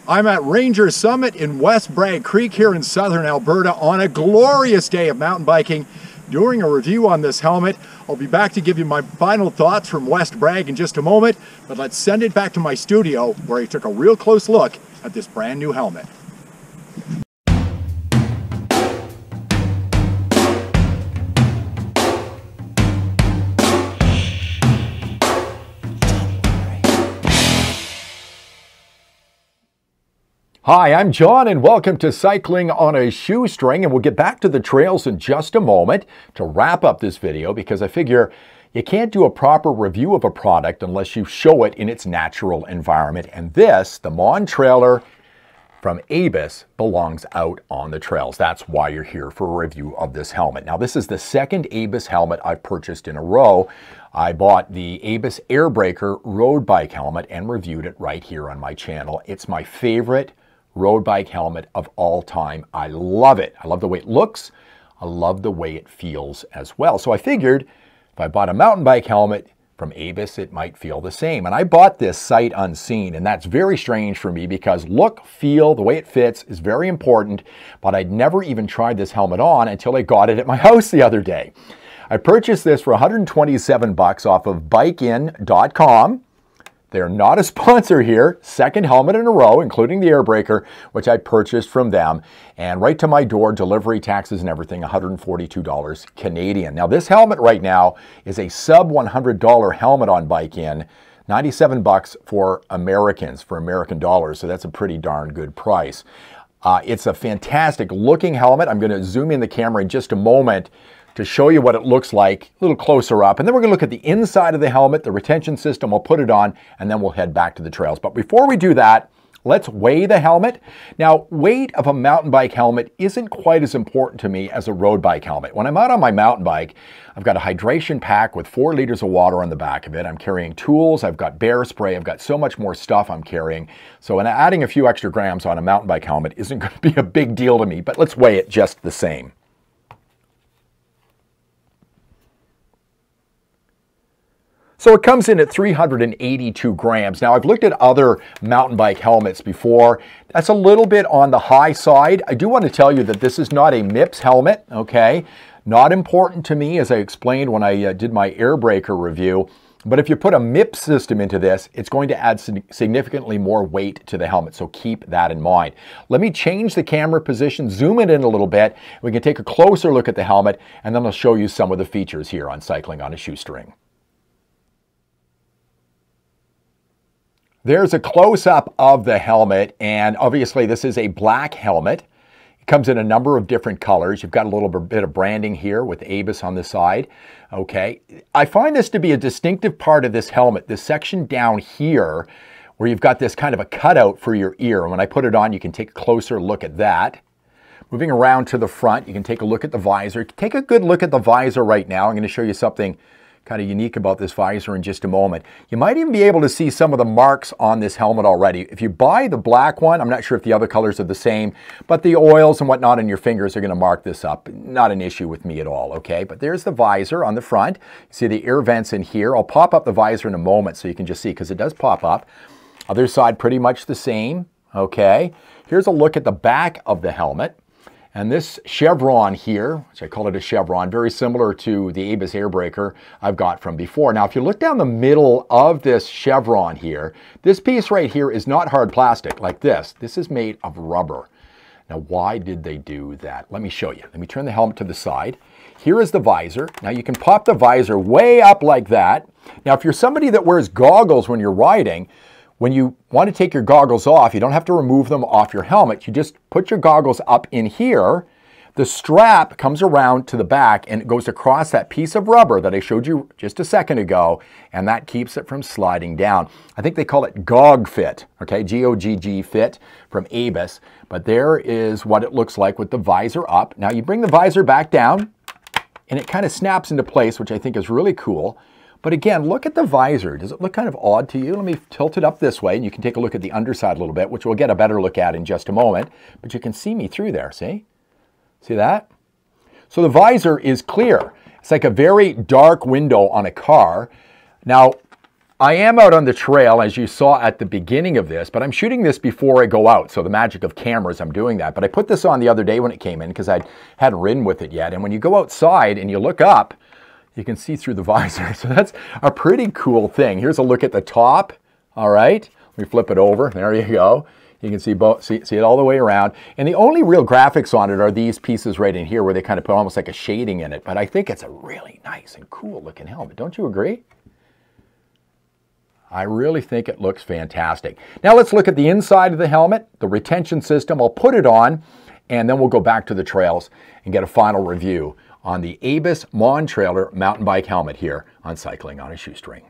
I'm at Ranger Summit in West Bragg Creek here in southern Alberta on a glorious day of mountain biking. Doing a review on this helmet. I'll be back to give you my final thoughts from West Bragg in just a moment, but let's send it back to my studio where I took a real close look at this brand new helmet. Hi, I'm John and welcome to Cycling on a Shoestring, and we'll get back to the trails in just a moment to wrap up this video because I figure you can't do a proper review of a product unless you show it in its natural environment. And this, the Montrailer from Abus, belongs out on the trails. That's why you're here for a review of this helmet. Now, this is the second Abus helmet I've purchased in a row. I bought the Abus Airbreaker road bike helmet and reviewed it right here on my channel. It's my favorite road bike helmet of all time. I love it. I love the way it looks. I love the way it feels as well. So I figured if I bought a mountain bike helmet from Abus, it might feel the same. And I bought this sight unseen, and that's very strange for me because look, feel, the way it fits is very important, but I'd never even tried this helmet on until I got it at my house the other day. I purchased this for 127 bucks off of bikein.com. They're not a sponsor here. Second helmet in a row, including the Airbreaker, which I purchased from them. And right to my door, delivery, taxes and everything, $142 Canadian. Now this helmet right now is a sub $100 helmet on Bikein, 97 bucks for Americans, for American dollars. So that's a pretty darn good price. It's a fantastic looking helmet. I'm going to zoom in the camera in just a moment to show you what it looks like a little closer up. And then we're going to look at the inside of the helmet, the retention system. I'll put it on, and then we'll head back to the trails. But before we do that, let's weigh the helmet. Now, weight of a mountain bike helmet isn't quite as important to me as a road bike helmet. When I'm out on my mountain bike, I've got a hydration pack with 4 liters of water on the back of it. I'm carrying tools, I've got bear spray, I've got so much more stuff I'm carrying. So adding a few extra grams on a mountain bike helmet isn't going to be a big deal to me, but let's weigh it just the same. So it comes in at 382 grams. Now, I've looked at other mountain bike helmets before. That's a little bit on the high side. I do want to tell you that this is not a MIPS helmet, okay? Not important to me, as I explained when I did my Airbreaker review. But if you put a MIPS system into this, it's going to add significantly more weight to the helmet, so keep that in mind. Let me change the camera position, zoom it in a little bit. We can take a closer look at the helmet, and then I'll show you some of the features here on Cycling on a Shoestring. There's a close-up of the helmet, and obviously this is a black helmet. It comes in a number of different colors. You've got a little bit of branding here with Abus on the side. Okay, I find this to be a distinctive part of this helmet, this section down here, where you've got this kind of a cutout for your ear. And when I put it on, you can take a closer look at that. Moving around to the front, you can take a look at the visor. Take a good look at the visor right now. I'm going to show you something kind of unique about this visor in just a moment. You might even be able to see some of the marks on this helmet already. If you buy the black one, I'm not sure if the other colors are the same, but the oils and whatnot on your fingers are going to mark this up. Not an issue with me at all, okay? But there's the visor on the front. You see the air vents in here. I'll pop up the visor in a moment so you can just see, because it does pop up. Other side pretty much the same, okay? Here's a look at the back of the helmet. And this chevron here, which I call it a chevron, very similar to the Abus Airbreaker I've got from before. Now, if you look down the middle of this chevron here, this piece right here is not hard plastic like this. This is made of rubber. Now, why did they do that? Let me show you. Let me turn the helmet to the side. Here is the visor. Now, you can pop the visor way up like that. Now, if you're somebody that wears goggles when you're riding, when you want to take your goggles off, you don't have to remove them off your helmet. You just put your goggles up in here. The strap comes around to the back and it goes across that piece of rubber that I showed you just a second ago, and that keeps it from sliding down. I think they call it GOG fit, okay? G-O-G-G fit from Abus. But there is what it looks like with the visor up. Now you bring the visor back down and it kind of snaps into place, which I think is really cool. But again, look at the visor. Does it look kind of odd to you? Let me tilt it up this way, and you can take a look at the underside a little bit, which we'll get a better look at in just a moment. But you can see me through there, see? See that? So the visor is clear. It's like a very dark window on a car. Now, I am out on the trail, as you saw at the beginning of this, but I'm shooting this before I go out. So the magic of cameras, I'm doing that. But I put this on the other day when it came in because I hadn't ridden with it yet. And when you go outside and you look up, you can see through the visor. So that's a pretty cool thing. Here's a look at the top. All right, let me flip it over. There you go. You can see both, see it all the way around. And the only real graphics on it are these pieces right in here where they kind of put almost like a shading in it. But I think it's a really nice and cool looking helmet. Don't you agree? I really think it looks fantastic. Now let's look at the inside of the helmet, the retention system. I'll put it on, and then we'll go back to the trails and get a final review on the Abus Montrailer mountain bike helmet here on Cycling on a Shoestring.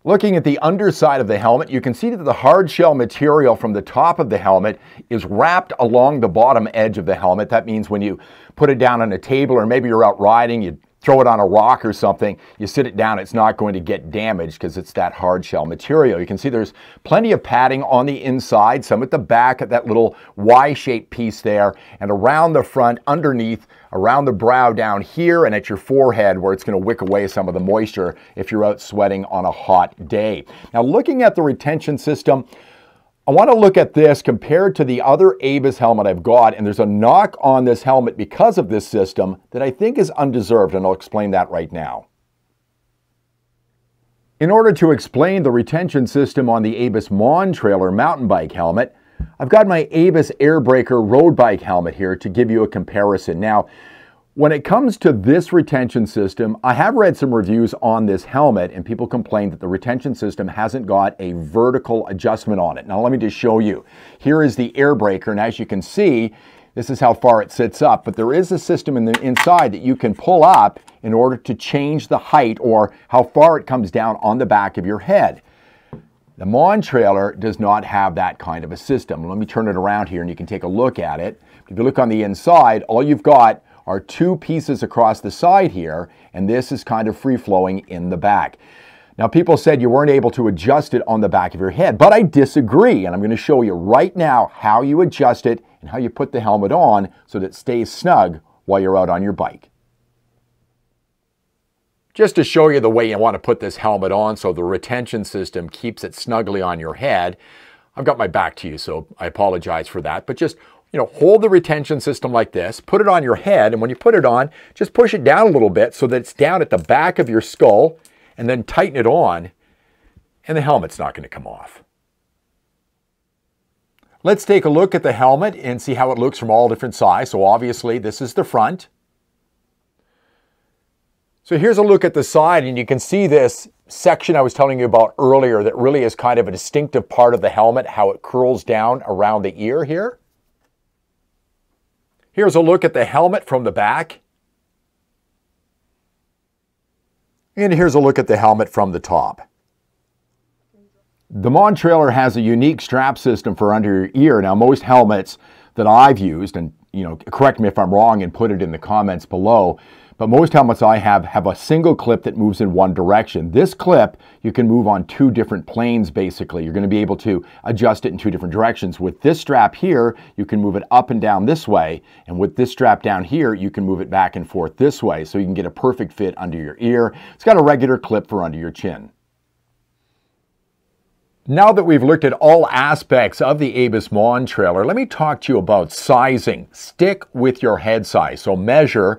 Looking at the underside of the helmet, you can see that the hard shell material from the top of the helmet is wrapped along the bottom edge of the helmet. That means when you put it down on a table, or maybe you're out riding, you throw it on a rock or something, you sit it down, it's not going to get damaged because it's that hard shell material. You can see there's plenty of padding on the inside, some at the back at that little Y-shaped piece there, and around the front, underneath, around the brow down here, and at your forehead where it's going to wick away some of the moisture if you're out sweating on a hot day. Now looking at the retention system, I want to look at this compared to the other Abus helmet I've got, and there's a knock on this helmet because of this system that I think is undeserved, and I'll explain that right now. In order to explain the retention system on the Abus Montrailer mountain bike helmet, I've got my Abus Airbreaker road bike helmet here to give you a comparison. Now, when it comes to this retention system, I have read some reviews on this helmet, and people complain that the retention system hasn't got a vertical adjustment on it. Now let me just show you. Here is the Airbreaker, and as you can see, this is how far it sits up, but there is a system in the inside that you can pull up in order to change the height or how far it comes down on the back of your head. The Montrailer does not have that kind of a system. Let me turn it around here and you can take a look at it. If you look on the inside, all you've got are two pieces across the side here, and this is kind of free-flowing in the back. Now, people said you weren't able to adjust it on the back of your head, but I disagree, and I'm going to show you right now how you adjust it and how you put the helmet on so that it stays snug while you're out on your bike. Just to show you the way you want to put this helmet on so the retention system keeps it snugly on your head, I've got my back to you, so I apologize for that, but just hold the retention system like this, put it on your head, and when you put it on, just push it down a little bit so that it's down at the back of your skull, and then tighten it on, and the helmet's not going to come off. Let's take a look at the helmet and see how it looks from all different sides. So obviously, this is the front. So here's a look at the side, and you can see this section I was telling you about earlier that really is kind of a distinctive part of the helmet, how it curls down around the ear here. Here's a look at the helmet from the back. And here's a look at the helmet from the top. The Montrailer has a unique strap system for under your ear. Now, most helmets that I've used, and correct me if I'm wrong and put it in the comments below, but most helmets I have a single clip that moves in one direction. This clip, you can move on two different planes, basically. You're going to be able to adjust it in two different directions. With this strap here, you can move it up and down this way, and with this strap down here, you can move it back and forth this way, so you can get a perfect fit under your ear. It's got a regular clip for under your chin. Now that we've looked at all aspects of the Abus Montrailer, let me talk to you about sizing. Stick with your head size. So measure.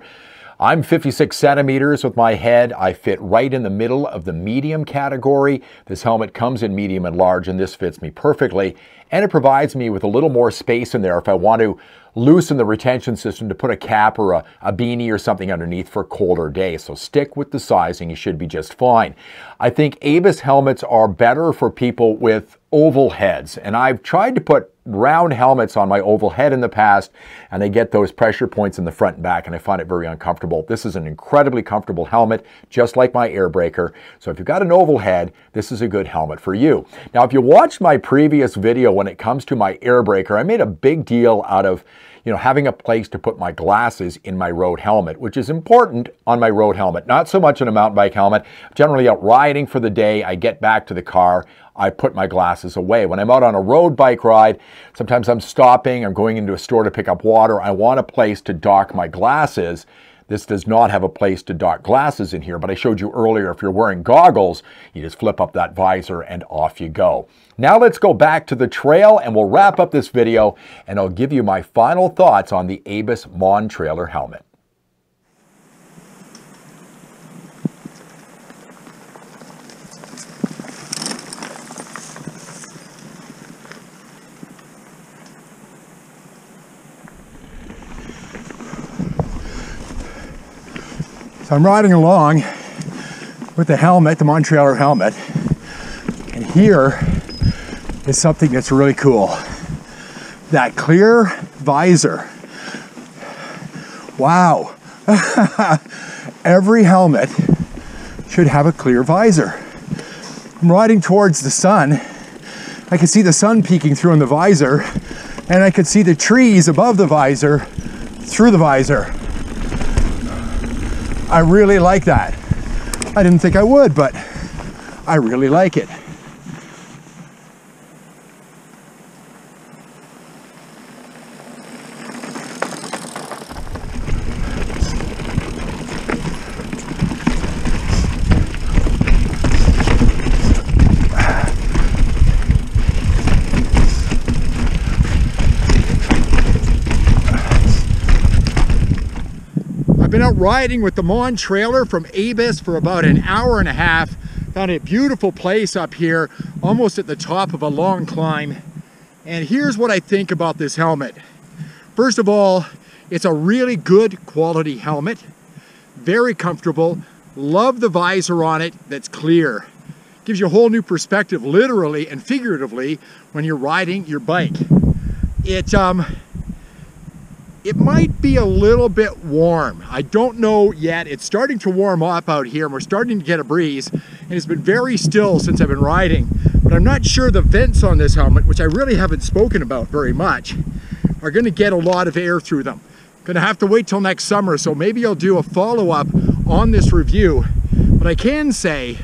I'm 56 centimeters with my head. I fit right in the middle of the medium category. This helmet comes in medium and large, and this fits me perfectly. And it provides me with a little more space in there if I want to loosen the retention system to put a cap or a beanie or something underneath for colder days. So stick with the sizing. You should be just fine. I think Abus helmets are better for people with oval heads, and I've tried to put round helmets on my oval head in the past, and they get those pressure points in the front and back, and I find it very uncomfortable. This is an incredibly comfortable helmet, just like my Airbreaker. So if you've got an oval head, this is a good helmet for you. Now, if you watched my previous video when it comes to my Airbreaker, I made a big deal out of having a place to put my glasses in my road helmet, which is important on my road helmet. Not so much in a mountain bike helmet. Generally out riding for the day, I get back to the car, I put my glasses away. When I'm out on a road bike ride, sometimes I'm stopping, I'm going into a store to pick up water, I want a place to dock my glasses. This does not have a place to dock glasses in here, but I showed you earlier, if you're wearing goggles, you just flip up that visor and off you go. Now let's go back to the trail and we'll wrap up this video and I'll give you my final thoughts on the Abus Montrailer helmet. So I'm riding along with the helmet, the Montrailer helmet, and here is something that's really cool. That clear visor. Wow. Every helmet should have a clear visor. I'm riding towards the sun. I can see the sun peeking through in the visor, and I could see the trees above the visor through the visor. I really like that. I didn't think I would, but I really like it. I've been out riding with the Montrailer from Abus for about an hour and a half. Found a beautiful place up here, almost at the top of a long climb. And here's what I think about this helmet. First of all, it's a really good quality helmet. Very comfortable. Love the visor on it that's clear. Gives you a whole new perspective, literally and figuratively, when you're riding your bike. It might be a little bit warm. I don't know yet. It's starting to warm up out here and we're starting to get a breeze, and it's been very still since I've been riding. But I'm not sure the vents on this helmet, which I really haven't spoken about very much, are going to get a lot of air through them. Going to have to wait till next summer, so maybe I'll do a follow-up on this review. But I can say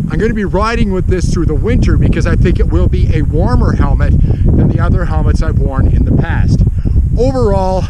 I'm going to be riding with this through the winter because I think it will be a warmer helmet than the other helmets I've worn in the past. Overall,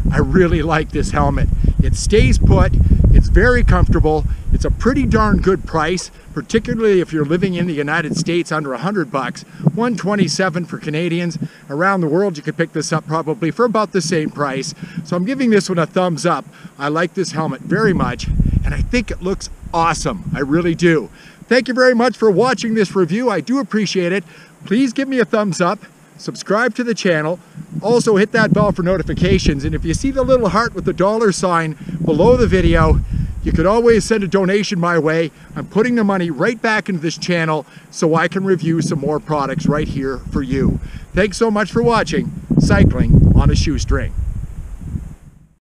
I really like this helmet. It stays put, it's very comfortable, it's a pretty darn good price, particularly if you're living in the United States under $100, $127 for Canadians. Around the world you could pick this up probably for about the same price. So I'm giving this one a thumbs up. I like this helmet very much and I think it looks awesome. I really do. Thank you very much for watching this review. I do appreciate it. Please give me a thumbs up. Subscribe to the channel. Also hit that bell for notifications, and if you see the little heart with the $sign below the video, you could always send a donation my way. I'm putting the money right back into this channel so I can review some more products right here for you. Thanks so much for watching Cycling on a Shoestring.